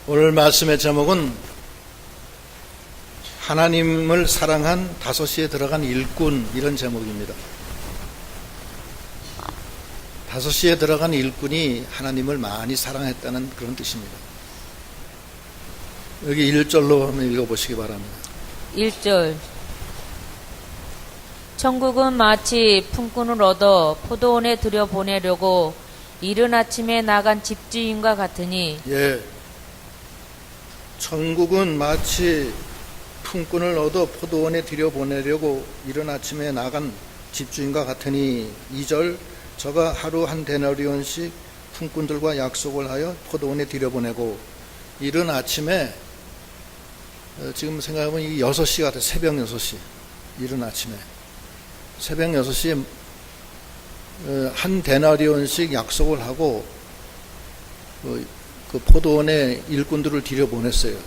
오늘 말씀의 제목은 하나님을 사랑한 5시에 들어간 일꾼, 이런 제목입니다. 5시에 들어간 일꾼이 하나님을 많이 사랑했다는 그런 뜻입니다. 여기 1절로 한번 읽어보시기 바랍니다. 1절. 천국은 마치 품꾼을 얻어 포도원에 들여보내려고 이른 아침에 나간 집주인과 같으니. 예, 천국은 마치 품꾼을 얻어 포도원에 들여보내려고 이른 아침에 나간 집주인과 같으니. 2절. 저가 하루 한 데나리온씩 품꾼들과 약속을 하여 포도원에 들여보내고. 이른 아침에, 지금 생각해보면 이 6시 같아요. 새벽 6시. 이른 아침에 새벽 6시에 한 데나리온씩 약속을 하고 그 포도원에 일꾼들을 들여보냈어요.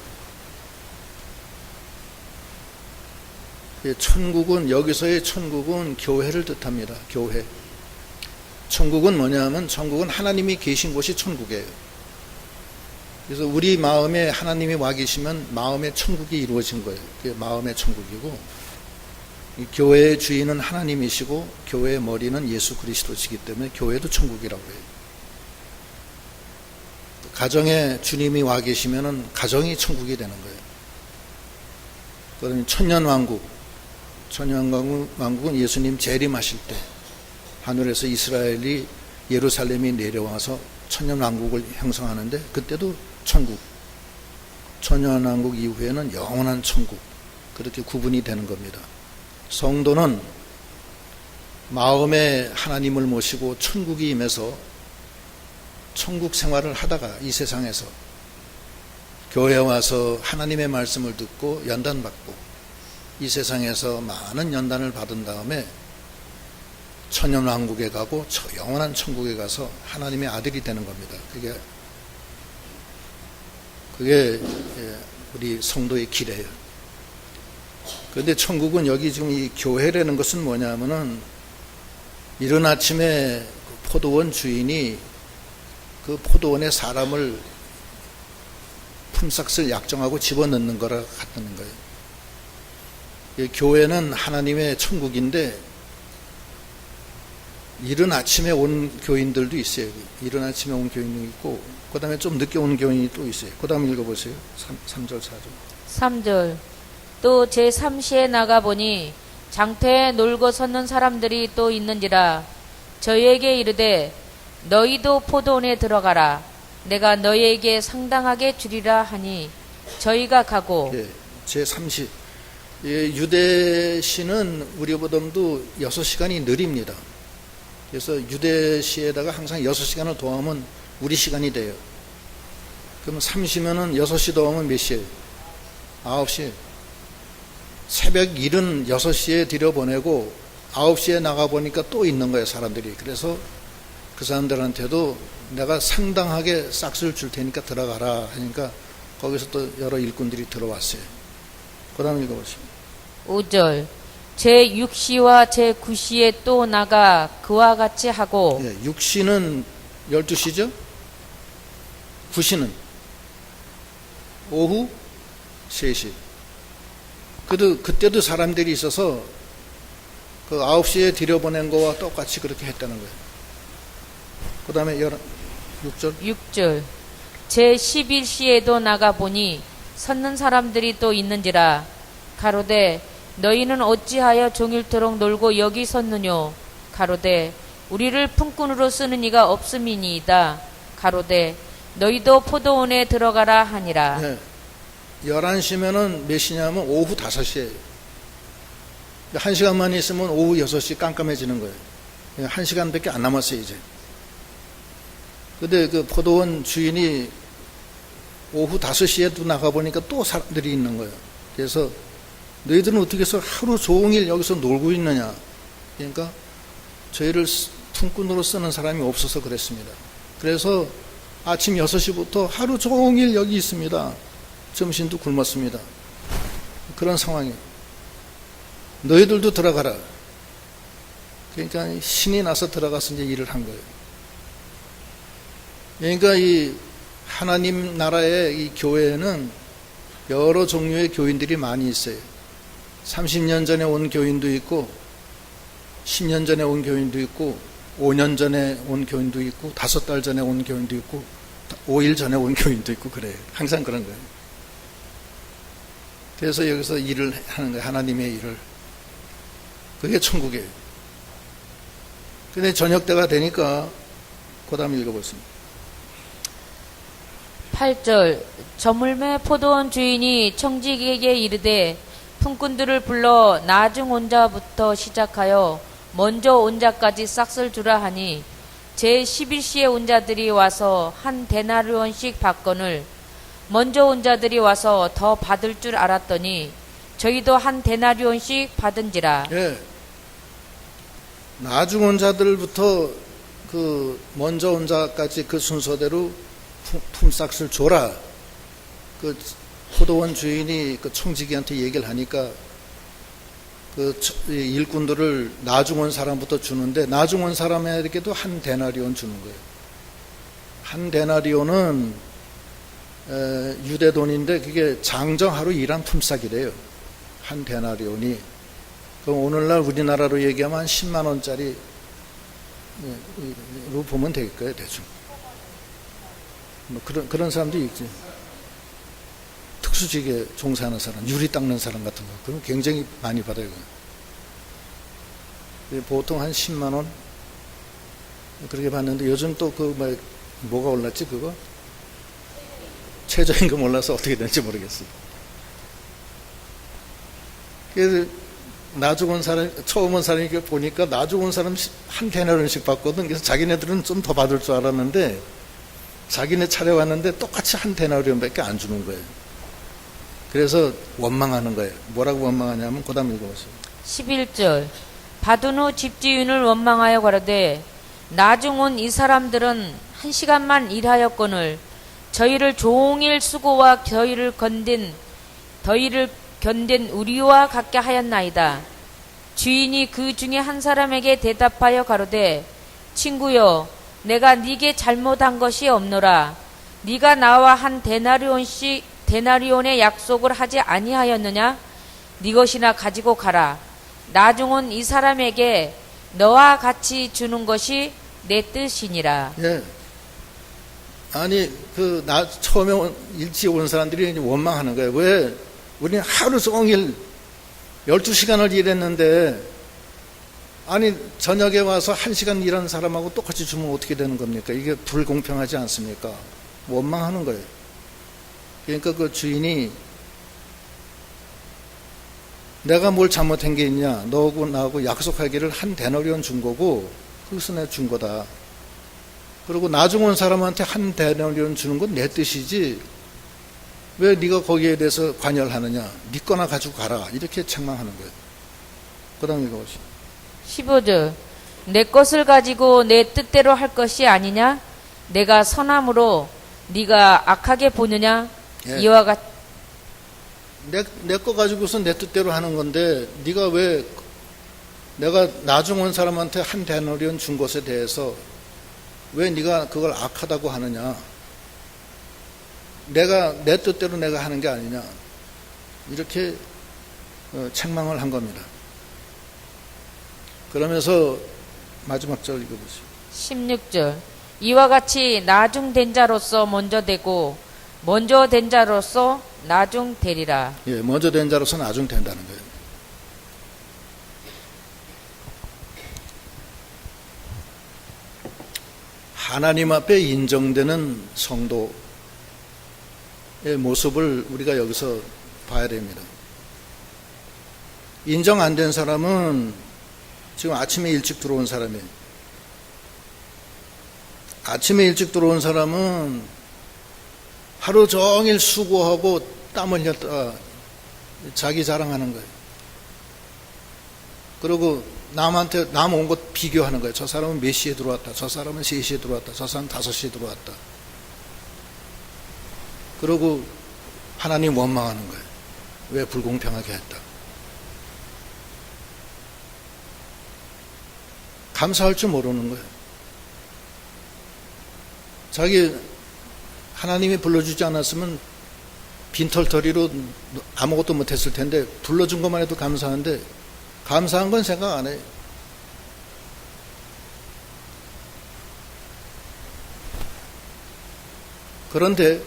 천국은, 여기서의 천국은 교회를 뜻합니다. 교회. 천국은 뭐냐면, 천국은 하나님이 계신 곳이 천국이에요. 그래서 우리 마음에 하나님이 와 계시면 마음의 천국이 이루어진 거예요. 그게 마음의 천국이고, 이 교회의 주인은 하나님이시고 교회의 머리는 예수 그리스도시기 때문에 교회도 천국이라고 해요. 가정에 주님이 와 계시면은 가정이 천국이 되는 거예요. 그러면 천년왕국은 예수님 재림하실 때 하늘에서 이스라엘이 예루살렘이 내려와서 천년왕국을 형성하는데, 그때도 천국, 천년왕국 이후에는 영원한 천국, 그렇게 구분이 되는 겁니다. 성도는 마음에 하나님을 모시고 천국이 임해서 천국 생활을 하다가 이 세상에서 교회에 와서 하나님의 말씀을 듣고 연단받고 이 세상에서 많은 연단을 받은 다음에 천년왕국에 가고 영원한 천국에 가서 하나님의 아들이 되는 겁니다. 그게 우리 성도의 길이에요. 그런데 천국은, 여기 지금 이 교회라는 것은 뭐냐면은, 이른 아침에 그 포도원 주인이 그 포도원에 사람을 품삯을 약정하고 집어넣는 거라 같다는 거예요. 교회는 하나님의 천국인데, 이른 아침에 온 교인들도 있어요. 이른 아침에 온 교인도 있고, 그 다음에 좀 늦게 온 교인이 또 있어요. 그 다음에 읽어보세요. 3절, 4절. 3절. 또 제3시에 나가보니 장터에 놀고 섰는 사람들이 또 있는지라. 저희에게 이르되 너희도 포도원에 들어가라. 내가 너희에게 상당하게 주리라 하니 저희가 가고. 예, 제3시. 유대시는 우리보다도 6시간이 느립니다. 그래서 유대시에다가 항상 6시간을 더하면 우리 시간이 돼요. 그러면 3시면은 6시 더하면 몇 시예요? 9시. 새벽 일은 6시에 들여보내고 9시에 나가보니까 또 있는 거예요, 사람들이. 그래서 그 사람들한테도 내가 상당하게 싹쓸 줄 테니까 들어가라 하니까 거기서 또 여러 일꾼들이 들어왔어요. 그 다음 읽어보시죠. 5절. 제6시와 제9시에 또 나가 그와 같이 하고. 6시는 12시죠? 9시는 오후 3시. 그때도 사람들이 있어서 그 9시에 들여보낸 거와 똑같이 그렇게 했다는 거예요. 그 다음에 6절. 제11시에도 나가보니 섰는 사람들이 또 있는지라. 가로되 너희는 어찌하여 종일토록 놀고 여기 섰느뇨. 가로되 우리를 품꾼으로 쓰는 이가 없음이니이다. 가로되 너희도 포도원에 들어가라 하니라. 네. 11시면은 몇 시냐면 오후 5시에요. 1시간만 있으면 오후 6시 깜깜해지는 거예요. 1시간밖에 안 남았어요, 이제. 근데 그 포도원 주인이 오후 5시에도 나가보니까 또 사람들이 있는 거예요. 그래서 너희들은 어떻게 해서 하루 종일 여기서 놀고 있느냐. 그러니까 저희를 품꾼으로 쓰는 사람이 없어서 그랬습니다. 그래서 아침 6시부터 하루 종일 여기 있습니다. 점심도 굶었습니다. 그런 상황이에요. 너희들도 들어가라. 그러니까 신이 나서 들어가서 이제 일을 한 거예요. 그러니까 이 하나님 나라의 이 교회에는 여러 종류의 교인들이 많이 있어요. 30년 전에 온 교인도 있고 10년 전에 온 교인도 있고 5년 전에 온 교인도 있고 5달 전에 온 교인도 있고 5일 전에 온 교인도 있고 그래요. 항상 그런 거예요. 그래서 여기서 일을 하는 거예요. 하나님의 일을. 그게 천국이에요. 근데 저녁 때가 되니까 그 다음에 읽어보겠습니다. 8절 저물매 포도원 주인이 청지기에게 이르되 품꾼들을 불러 나중 온 자부터 시작하여 먼저 온 자까지 싹쓸 주라 하니 제 11시에 온 자들이 와서 한 데나리온씩 받거늘 먼저 온 자들이 와서 더 받을 줄 알았더니 저희도 한 데나리온씩 받은지라. 예. 나중 온 자들부터 그 먼저 온 자까지 그 순서대로 품삯을 줘라. 그 포도원 주인이 그 청지기한테 얘기를 하니까 그 일꾼들을 나중 온 사람부터 주는데 나중 온 사람에게도 한 데나리온 주는 거예요. 한 데나리온은 유대 돈인데 그게 장정하루 일한 품삯이래요. 한 데나리온이. 그럼 오늘날 우리나라로 얘기하면 한 10만 원짜리로 보면 될 거예요, 대충. 뭐 그런 사람도 있지. 특수직에 종사하는 사람, 유리 닦는 사람 같은 거, 그럼 굉장히 많이 받아요. 보통 한 10만 원 그렇게 받는데 요즘 또 뭐가 올랐지 그거? 최저임금 올라서 어떻게 될지 모르겠어요. 그래서 나중 온 사람, 처음 온 사람이 보니까 나중 온 사람 한 데나리온씩 받거든. 그래서 자기네들은 좀 더 받을 줄 알았는데 자기네 차례 왔는데 똑같이 한 데나리온밖에 안 주는 거예요. 그래서 원망하는 거예요. 뭐라고 원망하냐면 그 다음 읽어보세요. 11절 받은 후 집주인을 원망하여 가로되 나중 온 이 사람들은 1시간만 일하였거늘 저희를 종일 수고와 더위를 견딘 우리와 같게 하였나이다. 주인이 그 중에 한 사람에게 대답하여 가로되 친구여 내가 네게 잘못한 것이 없노라. 네가 나와 한 데나리온의 약속을 하지 아니하였느냐? 네 것이나 가지고 가라. 나중 온 이 사람에게 너와 같이 주는 것이 내 뜻이니라. 예. 아니 처음에 일찍 온 사람들이 원망하는 거예요. 왜? 우리는 하루 종일 12시간을 일했는데 아니 저녁에 와서 1시간 일하는 사람하고 똑같이 주면 어떻게 되는 겁니까? 이게 불공평하지 않습니까? 원망하는 거예요. 그러니까 그 주인이 내가 뭘 잘못한 게 있냐? 너하고 나하고 약속하기를 한 데나리온 준 거고 그것은 내가 준 거다. 그리고 나중 온 사람한테 한 데나리온 주는 건 내 뜻이지 왜 네가 거기에 대해서 관여를 하느냐? 네 거나 가지고 가라. 이렇게 책망하는 거예요. 그 다음에 읽어보시죠. 15절 내 것을 가지고 내 뜻대로 할 것이 아니냐? 내가 선함으로 네가 악하게 보느냐? 예. 이와 같 내 거 가지고서 내 뜻대로 하는 건데 네가 왜 내가 나중 온 사람한테 한 데나리온 준 것에 대해서 왜 네가 그걸 악하다고 하느냐? 내가 내 뜻대로 내가 하는 게 아니냐? 이렇게 책망을 한 겁니다. 그러면서 마지막 절 읽어보세요. 16절 이와 같이 나중 된 자로서 먼저 되고 먼저 된 자로서 나중 되리라. 예, 먼저 된 자로서 나중 된다는 거예요. 하나님 앞에 인정되는 성도의 모습을 우리가 여기서 봐야 됩니다. 인정 안 된 사람은 지금 아침에 일찍 들어온 사람이에요. 아침에 일찍 들어온 사람은 하루 종일 수고하고 땀 흘렸다 자기 자랑하는 거예요. 그리고 남한테 남 온 것 비교하는 거예요. 저 사람은 몇 시에 들어왔다. 저 사람은 3시에 들어왔다. 저 사람은 5시에 들어왔다. 그리고 하나님 원망하는 거예요. 왜 불공평하게 했다. 감사할 줄 모르는 거예요. 자기 하나님이 불러주지 않았으면 빈털터리로 아무것도 못했을 텐데 불러준 것만 해도 감사한데 감사한 건 생각 안 해요. 그런데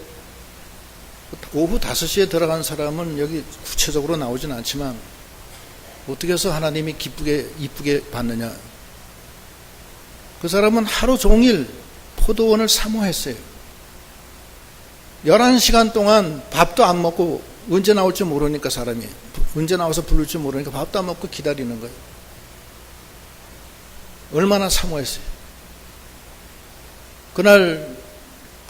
오후 5시에 들어간 사람은 여기 구체적으로 나오진 않지만 어떻게 해서 하나님이 이쁘게 봤느냐. 그 사람은 하루 종일 포도원을 사모했어요. 11시간 동안 밥도 안 먹고 언제 나올지 모르니까 사람이 언제 나와서 부를지 모르니까 밥도 안 먹고 기다리는 거예요. 얼마나 사모했어요. 그날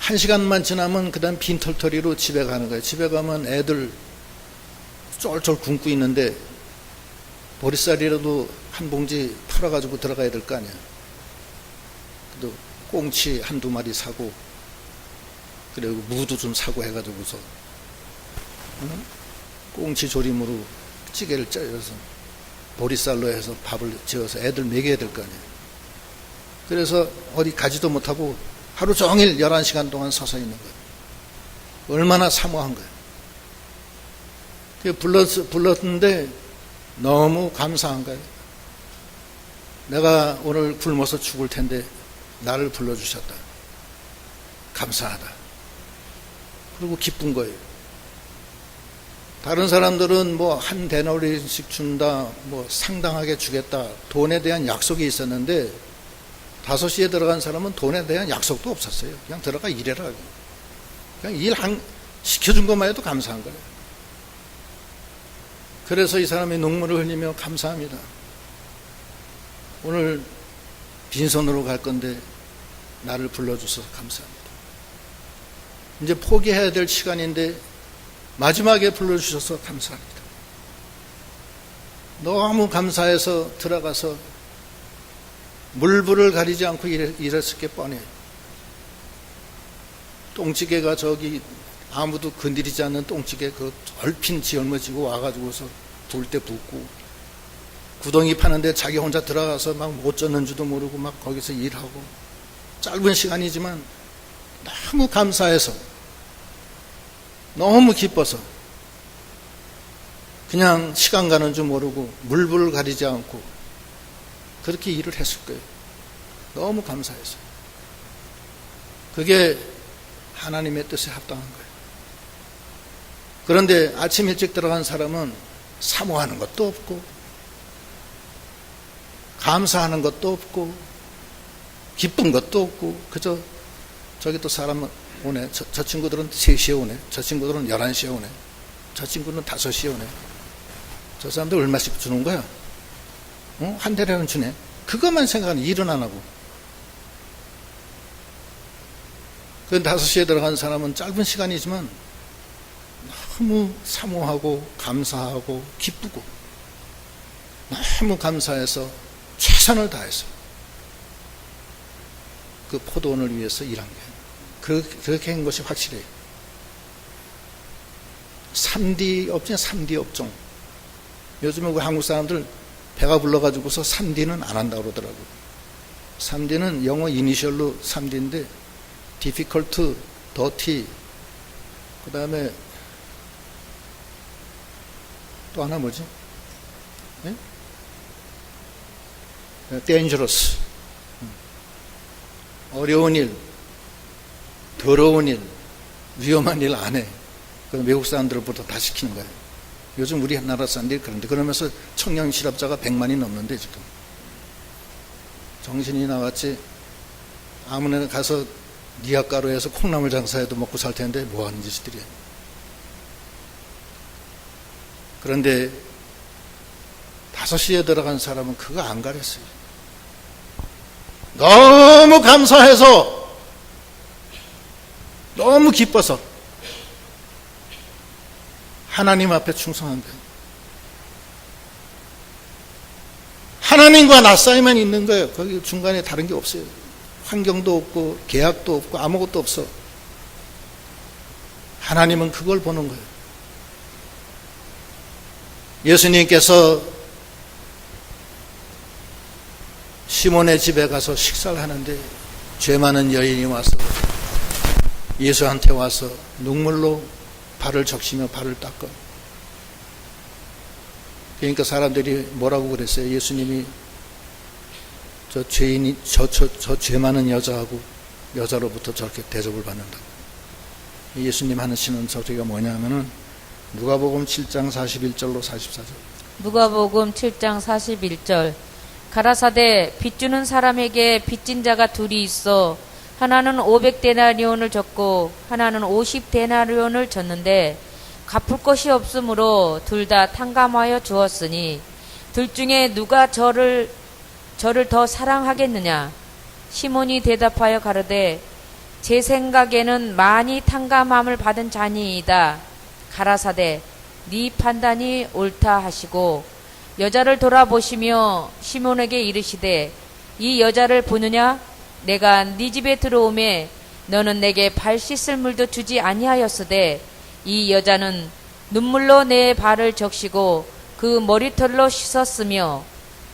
1시간만 지나면 그 다음 빈털터리로 집에 가는 거예요. 집에 가면 애들 쫄쫄 굶고 있는데 보리쌀이라도 한 봉지 풀어가지고 들어가야 될 거 아니야. 그래도 꽁치 한두 마리 사고 그리고 무도 좀 사고 해가지고서 꽁치 조림으로 찌개를 쪄서 보리쌀로 해서 밥을 지어서 애들 먹여야 될 거 아니야. 그래서 어디 가지도 못하고 하루 종일 11시간 동안 서서 있는 거예요. 얼마나 사모한 거예요. 불렀는데 너무 감사한 거예요. 내가 오늘 굶어서 죽을 텐데 나를 불러주셨다. 감사하다. 그리고 기쁜 거예요. 다른 사람들은 뭐 한 데나리씩 준다, 뭐 상당하게 주겠다, 돈에 대한 약속이 있었는데 5시에 들어간 사람은 돈에 대한 약속도 없었어요. 그냥 들어가 일해라. 그냥 시켜준 것만 해도 감사한 거예요. 그래서 이 사람이 눈물을 흘리며 감사합니다. 오늘 빈손으로 갈 건데 나를 불러주셔서 감사합니다. 이제 포기해야 될 시간인데 마지막에 불러주셔서 감사합니다. 너무 감사해서 들어가서 물불을 가리지 않고 일했을 게 뻔해요. 똥찌개가 저기 아무도 건드리지 않는 똥찌개 그 얼핀 짊어지고 와가지고서 불 때 붓고 구덩이 파는데 자기 혼자 들어가서 막 못 젓는지도 모르고 막 거기서 일하고 짧은 시간이지만 너무 감사해서 너무 기뻐서 그냥 시간 가는 줄 모르고 물불을 가리지 않고 그렇게 일을 했을 거예요. 너무 감사해서. 그게 하나님의 뜻에 합당한 거예요. 그런데 아침 일찍 들어간 사람은 사모하는 것도 없고 감사하는 것도 없고 기쁜 것도 없고 그저 저기 또 사람 오네. 저 친구들은 3시에 오네. 저 친구들은 11시에 오네. 저 친구는 5시에 오네. 저 사람들 얼마씩 주는 거야? 한 대라는 주네. 그것만 생각하는 일은 안 하고. 그 5시에 들어간 사람은 짧은 시간이지만 너무 사모하고 감사하고 기쁘고 너무 감사해서 최선을 다해서 그 포도원을 위해서 일한 거예요. 그렇게 한 것이 확실해요. 3D 업종, 3D 업종. 요즘에 우리 한국 사람들 배가 불러가지고서 3D는 안 한다고 그러더라고요. 3D는 영어 이니셜로 3D인데 difficult, dirty, 그 다음에 또 하나 뭐지? 네? dangerous, 어려운 일, 더러운 일, 위험한 일 안 해. 외국 사람들보다 다 시키는 거예요. 요즘 우리나라 사람들이 그런데 그러면서 청년 실업자가 100만이 넘는데 지금 정신이 나갔지. 아무나 가서 니아가루에서 콩나물 장사해도 먹고 살 텐데 뭐 하는 짓들이야. 그런데 5시에 들어간 사람은 그거 안 가렸어요. 너무 감사해서 너무 기뻐서 하나님 앞에 충성한 거예요. 하나님과 나 사이만 있는 거예요. 거기 중간에 다른 게 없어요. 환경도 없고 계약도 없고 아무것도 없어. 하나님은 그걸 보는 거예요. 예수님께서 시몬의 집에 가서 식사를 하는데 죄 많은 여인이 와서 예수한테 와서 눈물로 발을 적시며 발을 닦아. 그러니까 사람들이 뭐라고 그랬어요? 예수님이 저 죄인이 저 죄 많은 여자로부터 저렇게 대접을 받는다고. 예수님 하시는 소리가 뭐냐면은 누가복음 7장 41절로 44절. 누가복음 7장 41절. 가라사대 빚주는 사람에게 빚진 자가 둘이 있어 하나는 500데나리온을 졌고 하나는 50데나리온을 졌는데 갚을 것이 없으므로 둘 다 탕감하여 주었으니 둘 중에 누가 저를 더 사랑하겠느냐? 시몬이 대답하여 가로되 제 생각에는 많이 탕감함을 받은 자니이다. 가라사대 네 판단이 옳다 하시고 여자를 돌아보시며 시몬에게 이르시되 이 여자를 보느냐? 내가 네 집에 들어오매 너는 내게 발 씻을 물도 주지 아니하였으되 이 여자는 눈물로 내 발을 적시고 그 머리털로 씻었으며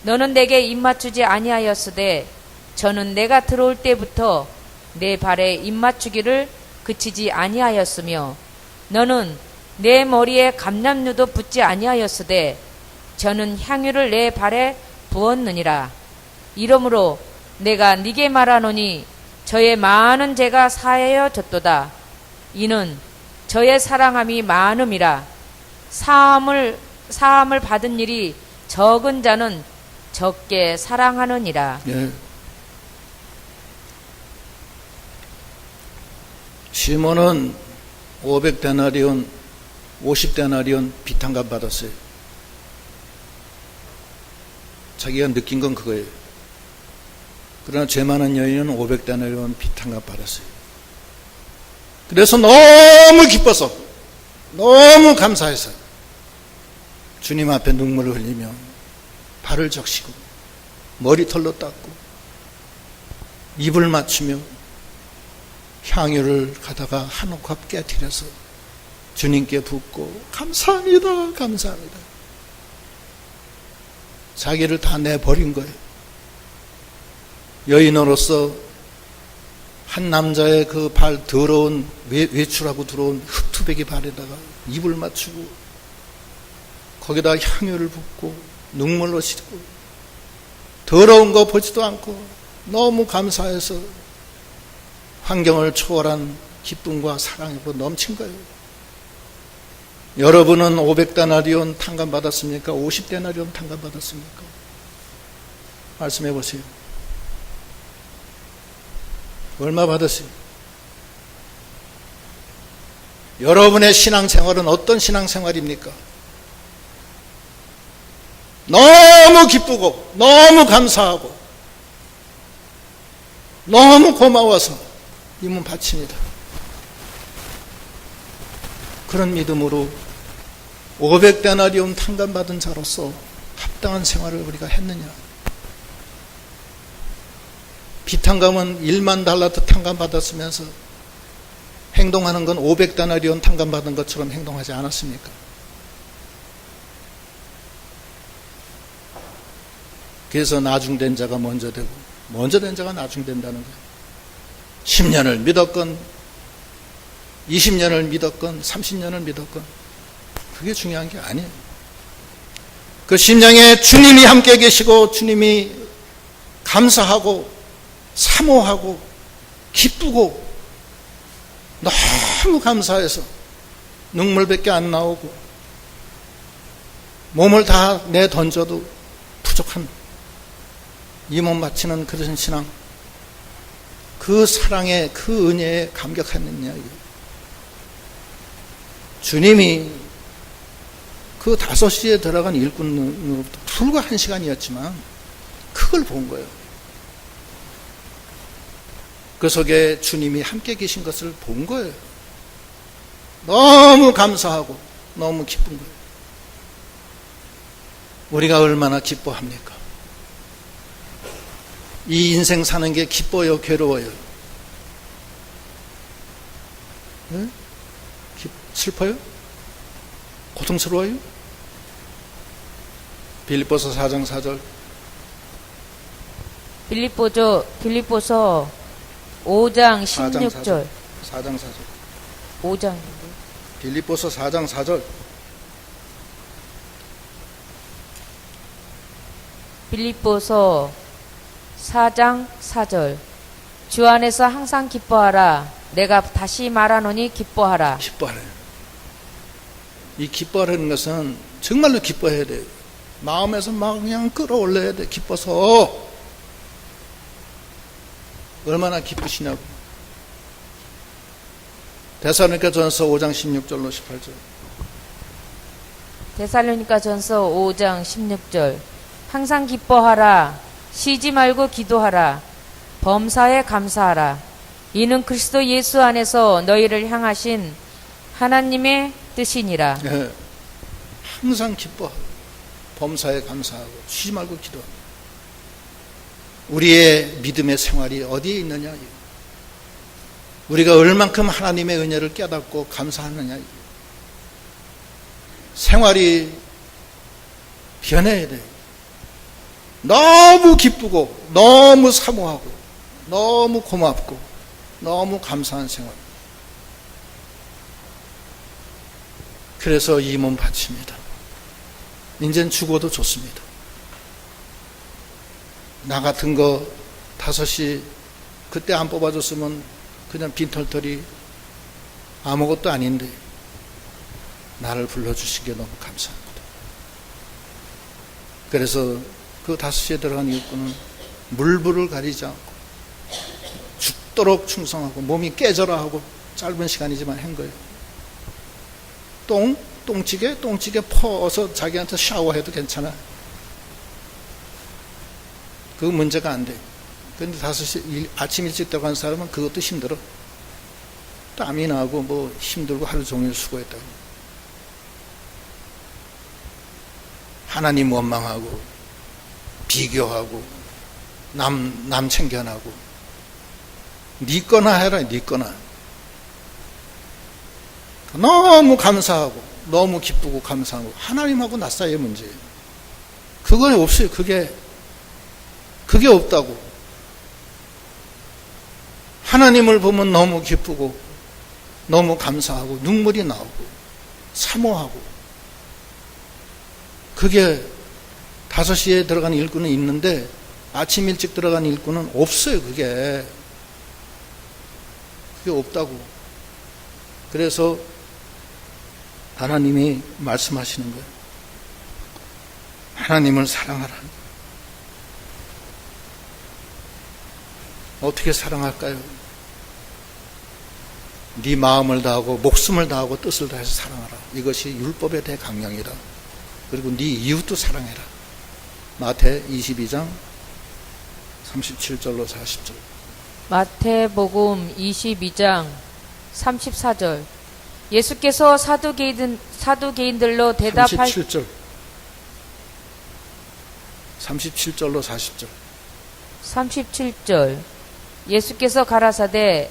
너는 내게 입 맞추지 아니하였으되 저는 내가 들어올 때부터 내 발에 입 맞추기를 그치지 아니하였으며 너는 내 머리에 감람류도 붓지 아니하였으되 저는 향유를 내 발에 부었느니라. 이러므로 내가 네게 말하노니 저의 많은 죄가 사하여 졌도다. 이는 저의 사랑함이 많음이라. 사함을 받은 일이 적은 자는 적게 사랑하느니라. 예. 시몬은 500데나리온, 50데나리온 비탄감 받았어요. 자기가 느낀 건 그거예요. 그러나 죄 많은 여인은 500데나리온 비탄감 받았어요. 그래서 너무 기뻐서, 너무 감사해서 주님 앞에 눈물을 흘리며 발을 적시고 머리털로 닦고 입을 맞추며 향유를 가다가 한 컵 깨뜨려서 주님께 붓고 감사합니다, 감사합니다. 자기를 다 내버린 거예요. 여인으로서 한 남자의 그 발 더러운 외출하고 들어온 흙투배기 발에다가 입을 맞추고 거기다 향유를 붓고 눈물로 씻고 더러운 거 보지도 않고 너무 감사해서 환경을 초월한 기쁨과 사랑으로 넘친 거예요. 여러분은 500데나리온 탕감 받았습니까? 50데나리온 탕감 받았습니까? 말씀해 보세요. 얼마 받으세요? 여러분의 신앙생활은 어떤 신앙생활입니까? 너무 기쁘고 너무 감사하고 너무 고마워서 힘은 바칩니다. 그런 믿음으로 500데나리온 탕감받은 자로서 합당한 생활을 우리가 했느냐? 비탕감은 1만 달라트 탕감받았으면서 행동하는 건 500데나리온 탕감받은 것처럼 행동하지 않았습니까? 그래서 나중된 자가 먼저 되고 먼저 된 자가 나중된다는 거예요. 10년을 믿었건 20년을 믿었건 30년을 믿었건 그게 중요한 게 아니에요. 그 심령에 주님이 함께 계시고 주님이 감사하고 사모하고 기쁘고 너무 감사해서 눈물밖에 안 나오고 몸을 다 내던져도 부족한 이 몸 바치는 그런 신앙, 그 사랑에 그 은혜에 감격했느냐. 주님이 그 5시에 들어간 일꾼으로부터 불과 1시간이었지만 그걸 본 거예요. 그 속에 주님이 함께 계신 것을 본 거예요. 너무 감사하고 너무 기쁜 거예요. 우리가 얼마나 기뻐합니까? 이 인생 사는 게 기뻐요, 괴로워요? 네? 슬퍼요? 고통스러워요? 빌립보서 4장 4절. 빌립보서 5장 16절. 4장 4절. 5장인데. 빌립보서 4장 4절. 빌립보서 4장 4절. 주 안에서 항상 기뻐하라. 내가 다시 말하노니 기뻐하라. 기뻐하래요. 이 기뻐하는 것은 정말로 기뻐해야 돼요. 마음에서 막 그냥 끌어올려야 돼. 기뻐서. 얼마나 기쁘시냐고. 데살로니가전서 5장 16절로 18절. 데살로니가전서 5장 16절. 항상 기뻐하라. 쉬지 말고 기도하라. 범사에 감사하라. 이는 그리스도 예수 안에서 너희를 향하신 하나님의 뜻이니라. 네. 항상 기뻐하고 범사에 감사하고 쉬지 말고 기도하고. 우리의 믿음의 생활이 어디에 있느냐. 우리가 얼만큼 하나님의 은혜를 깨닫고 감사하느냐. 생활이 변해야 돼요. 너무 기쁘고 너무 사모하고 너무 고맙고 너무 감사한 생활. 그래서 이 몸 바칩니다. 이젠 죽어도 좋습니다. 나 같은 거 5시 그때 안 뽑아줬으면 그냥 빈털털이 아무것도 아닌데 나를 불러주신 게 너무 감사합니다. 그래서 그 5시에 들어간 일꾼은 물불을 가리지 않고 죽도록 충성하고 몸이 깨져라 하고 짧은 시간이지만 한 거예요. 똥찌개 퍼서 자기한테 샤워해도 괜찮아. 그 문제가 안 돼. 그런데 5시 아침 일찍 들어간 사람은 그것도 힘들어. 땀이 나고 뭐 힘들고 하루 종일 수고했다고. 하나님 원망하고 비교하고 남 챙겨나고 네 거나 해라. 네 거나. 너무 감사하고 너무 기쁘고 감사하고 하나님하고 나 사이의 문제예요. 그건 없어요. 그게 없다고. 하나님을 보면 너무 기쁘고 너무 감사하고 눈물이 나오고 사모하고. 그게 5시에 들어간 일꾼은 있는데 아침 일찍 들어간 일꾼은 없어요. 그게 없다고. 그래서 하나님이 말씀하시는 거예요. 하나님을 사랑하라. 어떻게 사랑할까요? 네 마음을 다하고 목숨을 다하고 뜻을 다해서 사랑하라. 이것이 율법의 대강령이다. 그리고 네 이웃도 사랑해라. 마태 22장 37절로 40절. 마태복음 22장 34절. 예수께서 사두개인들로 대답할 37절로 40절. 37절. 예수께서 가라사대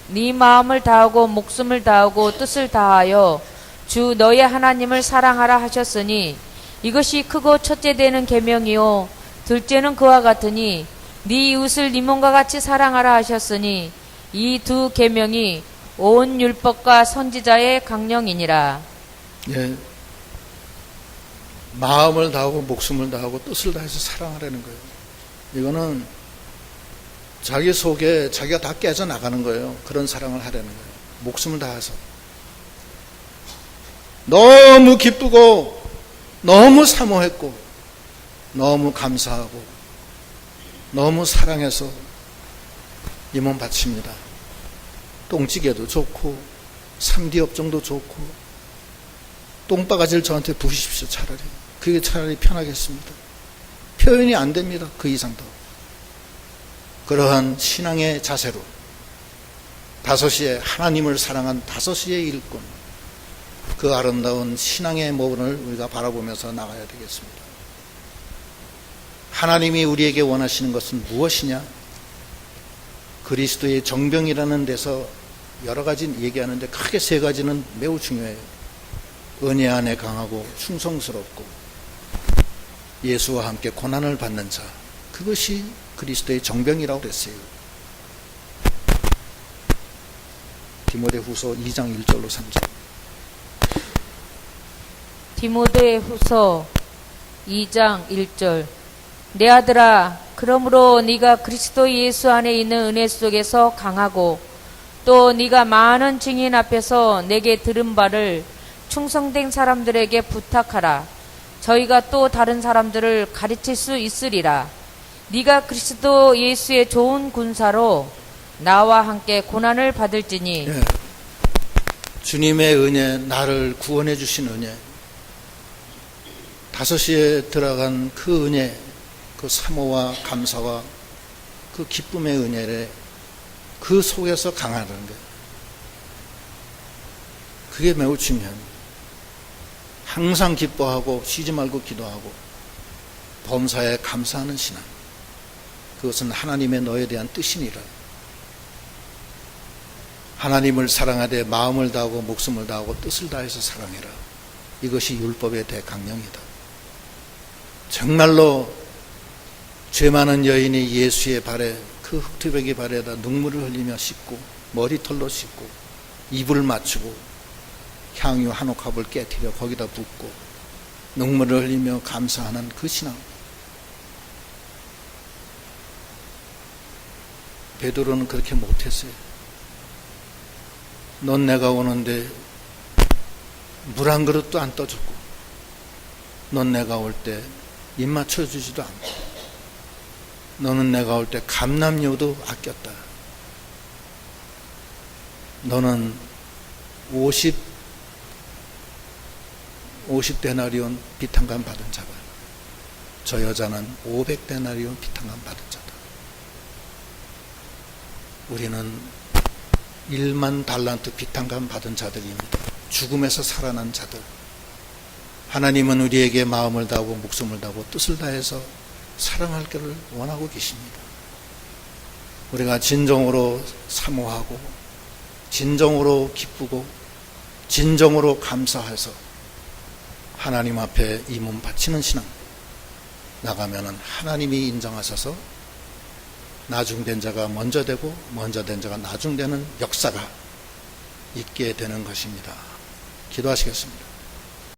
네 마음을 다하고 목숨을 다하고 뜻을 다하여 주 너의 하나님을 사랑하라 하셨으니 이것이 크고 첫째 되는 계명이요 둘째는 그와 같으니 네 이웃을 네 몸과 같이 사랑하라 하셨으니 이 두 계명이 온 율법과 선지자의 강령이니라. 예. 마음을 다하고 목숨을 다하고 뜻을 다해서 사랑하라는 거예요. 이거는 자기 속에 자기가 다 깨져나가는 거예요. 그런 사랑을 하라는 거예요. 목숨을 다해서. 너무 기쁘고 너무 사모했고 너무 감사하고 너무 사랑해서 이 몸 바칩니다. 똥찌개도 좋고 3D 업종도 좋고 똥바가지를 저한테 부으십시오. 차라리 그게 차라리 편하겠습니다. 표현이 안 됩니다. 그 이상 더. 그러한 신앙의 자세로 5시에 하나님을 사랑한 5시의 일꾼, 그 아름다운 신앙의 모습을 우리가 바라보면서 나가야 되겠습니다. 하나님이 우리에게 원하시는 것은 무엇이냐? 그리스도의 정병이라는 데서 여러 가지 얘기하는데 크게 3가지는 매우 중요해요. 은혜 안에 강하고 충성스럽고 예수와 함께 고난을 받는 자, 그것이 그리스도의 정병이라고 그랬어요. 디모데후서 2장 1절로 3절. 디모데후서 2장 1절. 내 아들아, 그러므로 네가 그리스도 예수 안에 있는 은혜 속에서 강하고 또 네가 많은 증인 앞에서 내게 들은 바를 충성된 사람들에게 부탁하라. 저희가 또 다른 사람들을 가르칠 수 있으리라. 네가 그리스도 예수의 좋은 군사로 나와 함께 고난을 받을지니. 예. 주님의 은혜, 나를 구원해 주신 은혜, 5시에 들어간 그 은혜, 그 사모와 감사와 그 기쁨의 은혜를 그 속에서 강하는 거예요. 그게 매우 중요합니다. 항상 기뻐하고 쉬지 말고 기도하고 범사에 감사하는 신앙. 그것은 하나님의 너에 대한 뜻이니라. 하나님을 사랑하되 마음을 다하고 목숨을 다하고 뜻을 다해서 사랑해라. 이것이 율법의 대강령이다. 정말로 죄 많은 여인이 예수의 발에, 그 흑투백의 발에다 눈물을 흘리며 씻고 머리털로 씻고 입을 맞추고 향유 한 옥합을 깨뜨려 거기다 붓고 눈물을 흘리며 감사하는 그 신앙. 베드로는 그렇게 못했어요. 넌 내가 오는데 물 한 그릇도 안 떠줬고, 넌 내가 올 때 입 맞춰주지도 않고, 너는 내가 올 때 감람료도 아꼈다. 너는 50데나리온 비탄감 받은 자다. 저 여자는 500데나리온 비탄감 받은 자다. 우리는 1만 달란트 비탄감 받은 자들입니다. 죽음에서 살아난 자들. 하나님은 우리에게 마음을 다하고 목숨을 다하고 뜻을 다해서 사랑할 것을 원하고 계십니다. 우리가 진정으로 사모하고 진정으로 기쁘고 진정으로 감사해서 하나님 앞에 이 몸 바치는 신앙 나가면은 하나님이 인정하셔서 나중된 자가 먼저 되고 먼저 된 자가 나중되는 역사가 있게 되는 것입니다. 기도하시겠습니다.